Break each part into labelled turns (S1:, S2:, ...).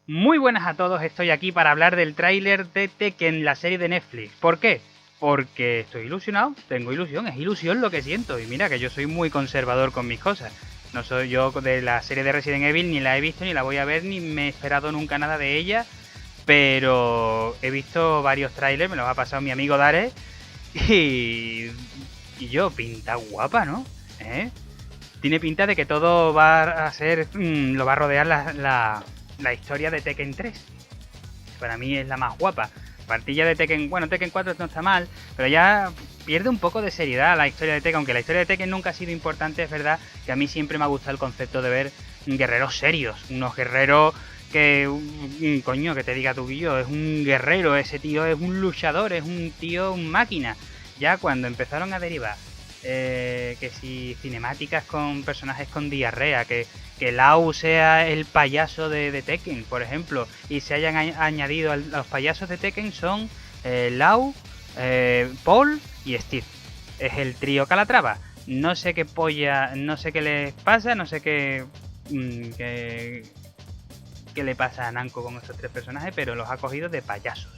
S1: Muy buenas a todos, estoy aquí para hablar del tráiler de Tekken, la serie de Netflix. ¿Por qué? Porque estoy ilusionado, tengo ilusión, es ilusión lo que siento. Y mira que yo soy muy conservador con mis cosas. No soy yo de la serie de Resident Evil, ni la he visto, ni la voy a ver, ni me he esperado nunca nada de ella. Pero he visto varios trailers, me los ha pasado mi amigo Dare. Y, y yo, pinta guapa, ¿no? ¿Eh? Tiene pinta de que todo va a ser, lo va a rodear la historia de Tekken 3. Para mí es la más guapa. Partilla de Tekken, bueno, Tekken 4 no está mal, pero ya pierde un poco de seriedad la historia de Tekken, aunque la historia de Tekken nunca ha sido importante. Es verdad que a mí siempre me ha gustado el concepto de ver guerreros serios, unos guerreros que, coño, que te diga tu guillo, es un guerrero, ese tío es un luchador, es un tío, un máquina. Ya cuando empezaron a derivar que si cinemáticas con personajes con diarrea, que Lau sea el payaso de Tekken, por ejemplo, y se hayan añadido a los payasos de Tekken son Lau, Paul y Steve. Es el trío Calatrava. No sé qué polla, no sé qué les pasa, no sé qué le pasa a Namco con estos tres personajes, pero los ha cogido de payasos.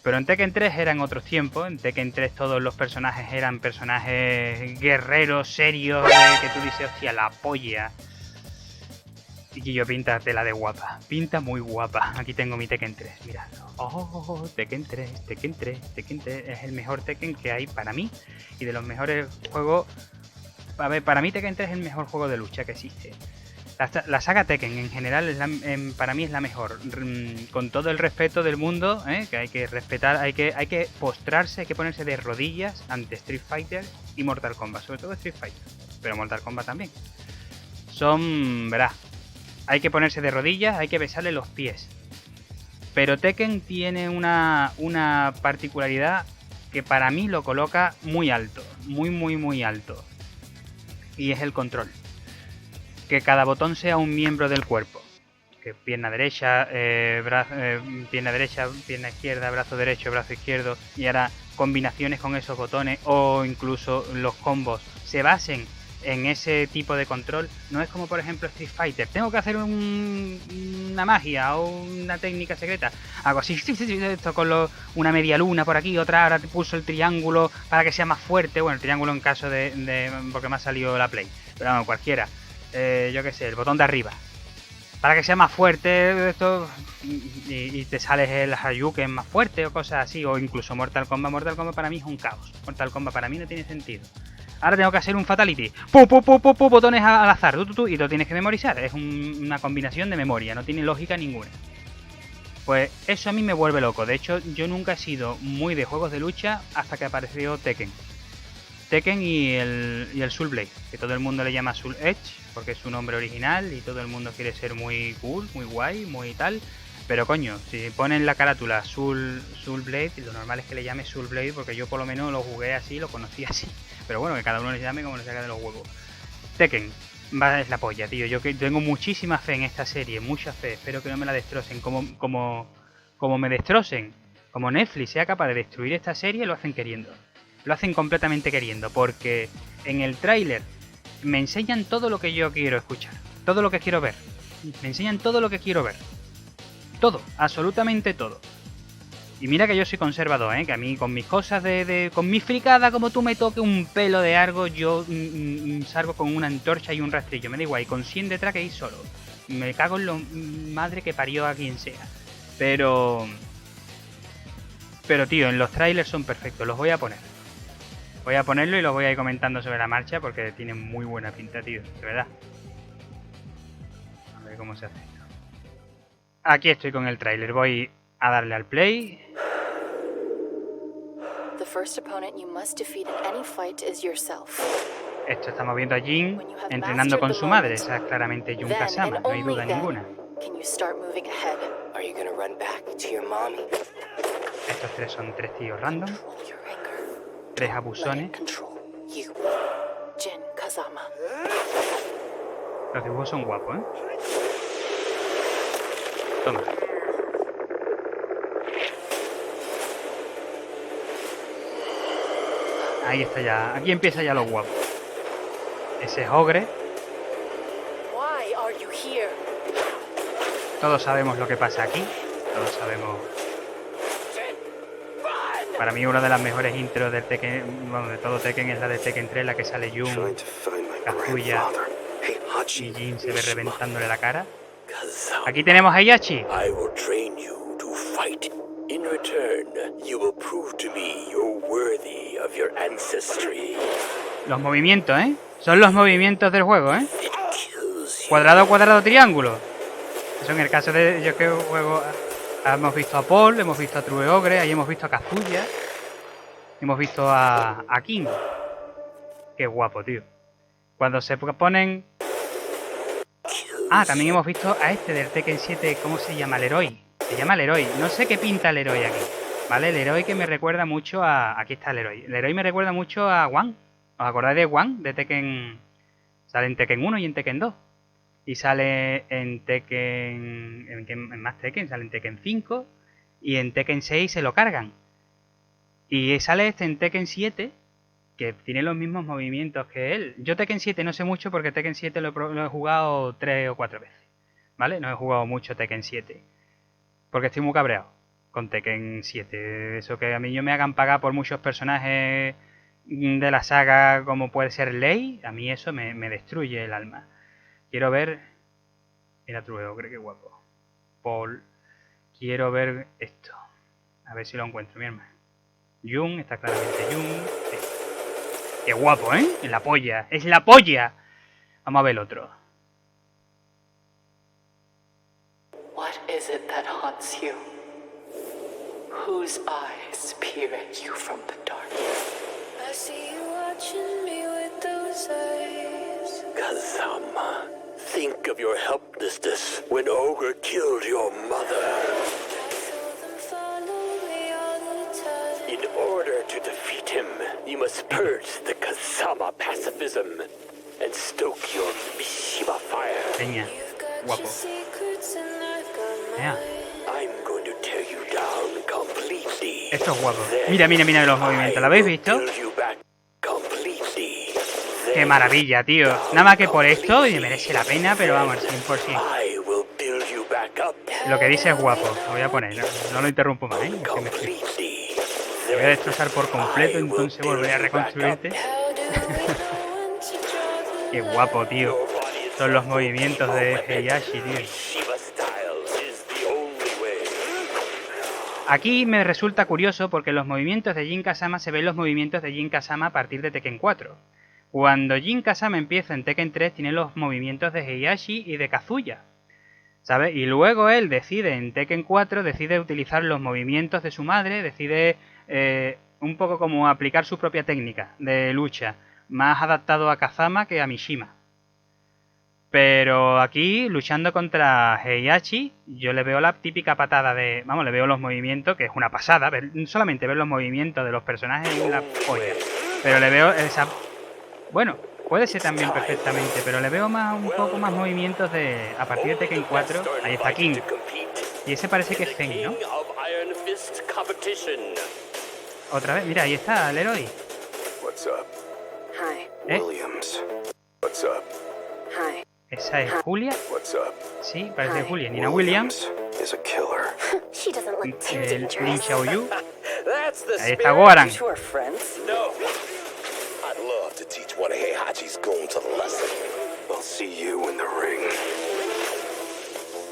S1: Pero en Tekken 3 eran otros tiempos, en Tekken 3 todos los personajes eran personajes guerreros, serios, que tú dices, hostia, la polla. Y yo pinta tela de guapa, pinta muy guapa. Aquí tengo mi Tekken 3, miradlo. Oh, Tekken 3, Tekken 3, Tekken 3 es el mejor Tekken que hay para mí. Y de los mejores juegos... A ver, para mí Tekken 3 es el mejor juego de lucha que existe. La saga Tekken en general es para mí es la mejor, con todo el respeto del mundo, que hay que respetar, hay que postrarse, hay que ponerse de rodillas ante Street Fighter y Mortal Kombat, sobre todo Street Fighter, pero Mortal Kombat también. Verás, hay que ponerse de rodillas, hay que besarle los pies. Pero Tekken tiene una particularidad que para mí lo coloca muy alto, muy alto, y es el control. Que cada botón sea un miembro del cuerpo. Que pierna derecha, pierna derecha, pierna izquierda, brazo derecho, brazo izquierdo. Y ahora combinaciones con esos botones o incluso los combos se basen en ese tipo de control. No es como por ejemplo Street Fighter. Tengo que hacer una magia o una técnica secreta. Hago así, esto con una media luna por aquí, otra, ahora te pulso el triángulo para que sea más fuerte. Bueno, el triángulo en caso de porque me ha salido la Play. Pero vamos, cualquiera. Yo qué sé, el botón de arriba. Para que sea más fuerte esto y te sales el Hadouken más fuerte o cosas así. O incluso Mortal Kombat. Mortal Kombat para mí es un caos. Mortal Kombat para mí no tiene sentido. Ahora tengo que hacer un Fatality. Botones al azar. Y lo tienes que memorizar. Es una combinación de memoria. No tiene lógica ninguna. Pues eso a mí me vuelve loco. De hecho, yo nunca he sido muy de juegos de lucha hasta que apareció Tekken. Tekken y el Soul Blade, que todo el mundo le llama Soul Edge porque es su nombre original y todo el mundo quiere ser muy cool, muy guay, muy tal. Pero coño, si ponen la carátula Soul Blade, lo normal es que le llame Soul Blade porque yo por lo menos lo jugué así, lo conocí así. Pero bueno, que cada uno le llame como le saca de los huevos. Tekken, es la polla, tío. Yo que tengo muchísima fe en esta serie, mucha fe. Espero que no me la destrocen como me destrocen. Como Netflix sea capaz de destruir esta serie, lo hacen queriendo. Lo hacen completamente queriendo, porque en el tráiler me enseñan todo lo que yo quiero escuchar, todo lo que quiero ver. Me enseñan todo lo que quiero ver. Todo, absolutamente todo. Y mira que yo soy conservador, que a mí con mis cosas con mi fricada, como tú me toques un pelo de algo, yo salgo con una antorcha y un rastrillo, me da igual, y con 100 detrás que ir solo. Me cago en lo madre que parió a quien sea. Pero tío, en los trailers son perfectos, los voy a poner. Voy a ponerlo y lo voy a ir comentando sobre la marcha porque tiene muy buena pinta, tío, de verdad. A ver cómo se hace esto. Aquí estoy con el tráiler, voy a darle al play. Esto estamos viendo a Jin entrenando con su madre, esa es claramente Jun Kazama, no hay duda ninguna. Estos tres son tres tíos random. Tres abusones. Los dibujos son guapos, Toma. Ahí está ya. Aquí empieza ya lo guapo. Ese es Ogre. Todos sabemos lo que pasa aquí. Todos sabemos. Para mí una de las mejores intros del Tekken, bueno, de todo Tekken es la de Tekken 3, la que sale Jun, Kazuya y Jin se ve reventándole la cara. Aquí tenemos a Heihachi. Los movimientos, ¿eh? Son los movimientos del juego, ¿eh? Cuadrado, cuadrado, triángulo. Eso en el caso de yo que juego... Hemos visto a Paul, hemos visto a True Ogre, ahí hemos visto a Kazuya. Hemos visto a King. Qué guapo, tío. Cuando se ponen... Ah, también hemos visto a este del Tekken 7, ¿cómo se llama? Leroy. Se llama Leroy. No sé qué pinta Leroy aquí. ¿Vale? Leroy que me recuerda mucho a... Aquí está Leroy. Leroy me recuerda mucho a Wan. ¿Os acordáis de Wan? De Tekken... Sale en Tekken 1 y en Tekken 2. Y sale en Tekken... En más Tekken, sale en Tekken 5. Y en Tekken 6 se lo cargan. Y sale este en Tekken 7, que tiene los mismos movimientos que él. Yo Tekken 7 no sé mucho porque Tekken 7 lo he jugado 3 o 4 veces. ¿Vale? No he jugado mucho Tekken 7. Porque estoy muy cabreado con Tekken 7. Eso que a mí yo me hagan pagar por muchos personajes de la saga como puede ser Lei, a mí eso me destruye el alma. Quiero ver... Era True Ogre, qué guapo. Paul. Quiero ver esto. A ver si lo encuentro, mi hermano. Jun, está claramente Jun. Sí. Qué guapo, ¿eh? Es la polla. ¡Es la polla! Vamos a ver el otro.
S2: What is it that haunts you? Whose eyes peer at you from the darkness? I see you watching me with those eyes.
S3: Kazama, think of your helplessness when Ogre killed your mother. In order to defeat him, you must purge the Kazama pacifism and stoke your Mishima fire.
S1: Peña, guapo. Yeah.
S3: I'm going to tear you down completely.
S1: Esto es guapo. Mira, mira, mira los movimientos. ¿Lo habéis visto? Qué maravilla, tío. Nada más que por esto y merece la pena, pero vamos, 100%. Lo que dice es guapo. Lo voy a poner, no lo interrumpo más, ¿eh? Es que me estoy... Te voy a destrozar por completo, entonces volveré a reconstruirte. Qué guapo, tío. Son los movimientos de Heihachi, tío. Aquí me resulta curioso porque los movimientos de Jin Kazama se ven los movimientos de Jin Kazama a partir de Tekken 4. Cuando Jin Kazama empieza en Tekken 3 tiene los movimientos de Heihachi y de Kazuya, ¿sabes? Y luego él decide en Tekken 4, decide utilizar los movimientos de su madre, decide un poco como aplicar su propia técnica de lucha, más adaptado a Kazama que a Mishima. Pero aquí, luchando contra Heihachi, yo le veo la típica patada de... Vamos, le veo los movimientos, que es una pasada. Solamente ver los movimientos de los personajes es una polla. Pero le veo esa... Bueno, puede ser también perfectamente, pero le veo un poco más movimientos de... A partir de Tekken 4, ahí está King. Y ese parece que es Zen, ¿no? Otra vez, mira, ahí está Leroy.
S4: What's up?
S2: Hi.
S4: Williams. What's up?
S2: Hi.
S1: ¿Esa es Julia?
S4: What's up?
S1: Sí, parece Julia. Nina Williams.
S4: Is a killer.
S2: She doesn't look too
S1: El Lin
S2: dangerous.
S1: Xiaoyu.
S3: That's the
S1: Ahí está Goran.
S2: You two are friends?
S3: No. I'd love to teach one of Heihachi's goons a lesson.
S4: I'll see you in the ring.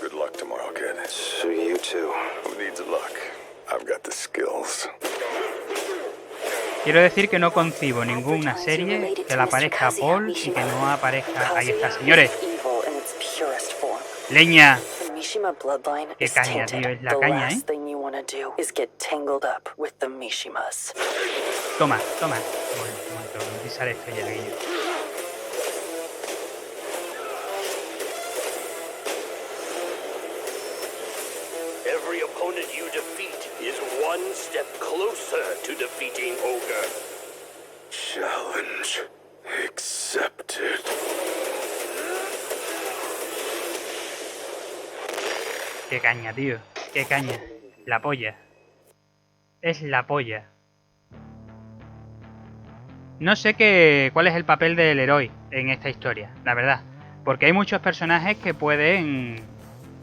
S4: Good luck tomorrow, kid. So you too. Who needs luck? I've got the skills.
S1: Quiero decir que no concibo ninguna serie que la aparezca Paul y que no aparezca... Ahí está, señores. Leña. Qué caña, tío, es la caña, ¿eh? Toma, toma. Bueno, toma, utilizar esto ya, Guillo.
S3: Every opponent you defeat is one step closer to defeating Ogre.
S4: Challenge accepted.
S1: Qué caña, tío. Qué caña. La polla. Es la polla. No sé cuál es el papel del héroe en esta historia, la verdad. Porque hay muchos personajes que pueden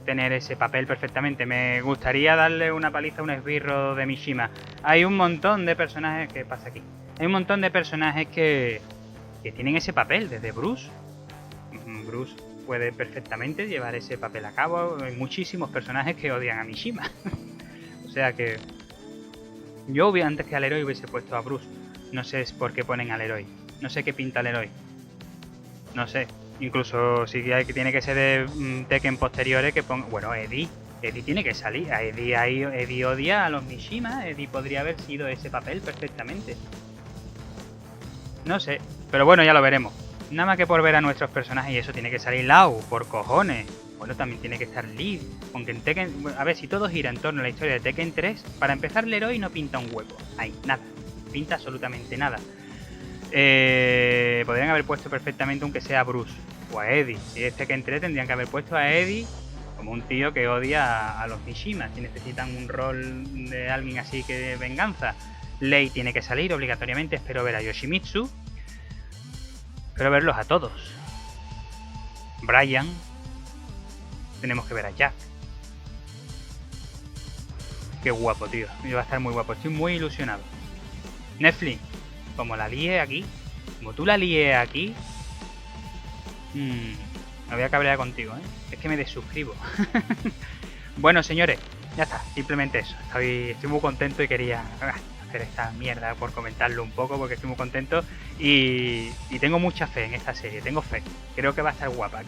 S1: tener ese papel perfectamente. Me gustaría darle una paliza a un esbirro de Mishima. Hay un montón de personajes... ¿Qué pasa aquí? Hay un montón de personajes que tienen ese papel, desde Bruce. Bruce puede perfectamente llevar ese papel a cabo. Hay muchísimos personajes que odian a Mishima. O sea que... Yo antes que al héroe hubiese puesto a Bruce. No sé por qué ponen al héroe. No sé qué pinta el héroe. No sé. Incluso si tiene que ser de Tekken posteriores que ponga... Bueno, Eddie tiene que salir. A Eddie odia a los Mishima. Eddie podría haber sido ese papel perfectamente. No sé. Pero bueno, ya lo veremos. Nada más que por ver a nuestros personajes y eso tiene que salir Lau, por cojones. Bueno, también tiene que estar Lee. Aunque en Tekken... A ver, si todo gira en torno a la historia de Tekken 3, para empezar el héroe no pinta un huevo. Ahí, nada. Pinta absolutamente nada. Podrían haber puesto perfectamente aunque sea a Bruce o a Eddie. Si es Tekken 3 tendrían que haber puesto a Eddie como un tío que odia a los Mishima. Si necesitan un rol de alguien así que de venganza. Lei tiene que salir obligatoriamente. Espero ver a Yoshimitsu. Espero verlos a todos. Brian. Tenemos que ver a Jack. Qué guapo, tío. Va a estar muy guapo. Estoy muy ilusionado. Netflix, como la líe aquí, como tú la líes aquí, me voy a cabrear contigo, ¿eh? Es que me desuscribo. Bueno, señores, ya está, simplemente eso. Estoy muy contento y quería hacer esta mierda por comentarlo un poco porque estoy muy contento y tengo mucha fe en esta serie, tengo fe. Creo que va a estar guapa,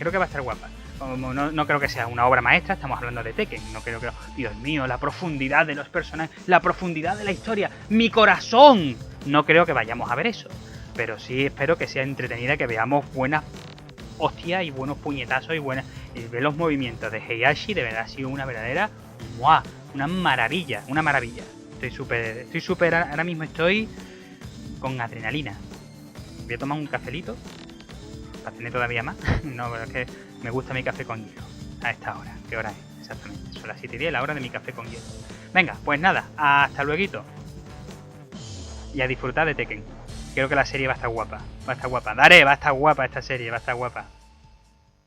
S1: No creo que sea una obra maestra, estamos hablando de Tekken, no creo que... Dios mío, la profundidad de los personajes, la profundidad de la historia, mi corazón. No creo que vayamos a ver eso, pero sí espero que sea entretenida, que veamos buenas hostias y buenos puñetazos y ver los movimientos de Heihachi. De verdad ha sido una verdadera... ¡Muah! Una maravilla, una maravilla. Estoy súper, ahora mismo estoy con adrenalina. Voy a tomar un cafelito para tener todavía más. No, pero es que me gusta mi café con hielo a esta hora. ¿Qué hora es? Exactamente, son las 7:10, la hora de mi café con hielo. Venga, pues nada, hasta luego. Y a disfrutar de Tekken. Creo que la serie va a estar guapa. Dare, va a estar guapa esta serie, va a estar guapa.